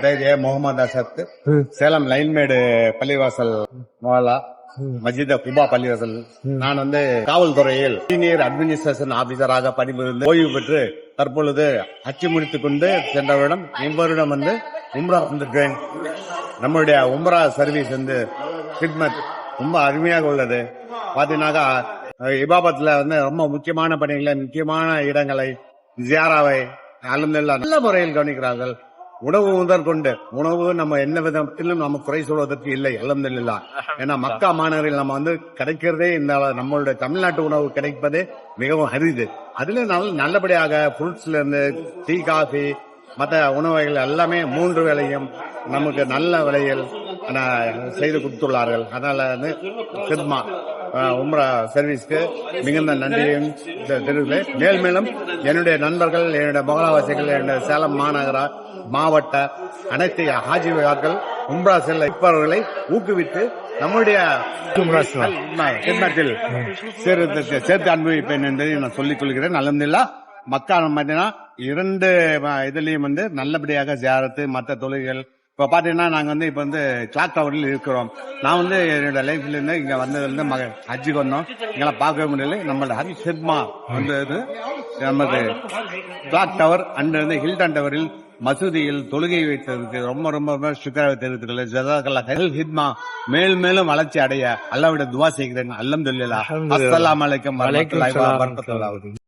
பேரு முகமது அசத். சேலம் லைன்மேடு பள்ளிவாசல் மோலா மஜித குபா பள்ளிவாசல். நான் காவல்துறையில் சீனியர் அட்மினிஸ்ட்ரேஷன் ஆபீசராக பணிபுரிந்து ஓய்வு பெற்று தற்பொழுது அச்சு முடித்துக் கொண்டு சென்ற வருடம் இவ்வருடம் உம்ரா வந்திருக்கேன். நம்மளுடைய உம்ரா சர்வீஸ் ஹிட்மத் ரொம்ப அருமையாக உள்ளது. பாத்தீங்கன்னாக்கா இபாபத்துல ரொம்ப முக்கியமான பணிகளை, முக்கியமான இடங்களை, ஜியாராவை அல்ஹம்துலில்லாஹ் நல்ல முறையில் கவனிக்கிறார்கள். உணவு முதற்கொண்டு உணவு நம்ம எந்த விதத்திலும் நம்ம குறை சொல்வதற்கு இல்லை, அல்ஹம்துலில்லாஹ். ஏன்னா மக்கா மாநகரில் நம்ம கிடைக்கிறதே இந்த நம்மளுடைய தமிழ்நாட்டு உணவு கிடைப்பதே மிகவும் அரிது. அதுல நல்லபடியாக ஃப்ரூட்ஸ்ல இருந்து டீ, காஃபி, மற்ற உணவுகள் எல்லாமே 3 வேளையும் நமக்கு நல்ல விலையில் செய்து கொடுத்துள்ளார்கள். அதனால சித்மா உம்ரா சர்வீஸ்க்கு மிகுந்த நன்றியும் தெரிவிக்கிறேன். மேலும் என்னுடைய நண்பர்கள், என்னுடைய மகளாவாசிகள், என்னுடைய சேலம் மாநகர மாவட்ட அனைத்து ஹாஜிமார்கள் உம்ரா செல்ல இருப்பவர்களை ஊக்குவித்து நம்முடைய சேர்த்து அனுபவிப்பேன் என்பதை நான் சொல்லிக் கொள்கிறேன். அல்ஹம்துலில்லாஹ். மக்கா பார்த்தீங்கன்னா 2 இதுலயும் நல்லபடியாக ஜியாரத்து மற்ற தொழில்கள். இப்ப பாத்தீங்கன்னா நாங்க இப்ப கிளாக் டவரில் இருக்கிறோம். நான் என்னோட லைஃப்ல இருந்து இங்க வந்ததுல ஹஜ்ஜுக்கு வந்தோம். இங்கெல்லாம் பார்க்கவே முடியல. நம்மளோட ஹஜ் சித்மா நமக்கு கிளாக் டவர் அண்ட் ஹில்டன் டவரில் மசூதியில் தொழுகை வைத்ததுக்கு ரொம்ப ரொம்ப சுக்கரவை தெரிவித்துள்ள ஜஸாக்கல்லாஹ் ஹித்மா மேலும் வளர்ச்சி அடைய அல்லாஹ்விடம் துஆ செய்கிறேன். அல்ஹம்துலில்லாஹ். அஸ்ஸலாமு அலைக்கும் வரஹ்மத்துல்லாஹி வபரகாத்துஹு.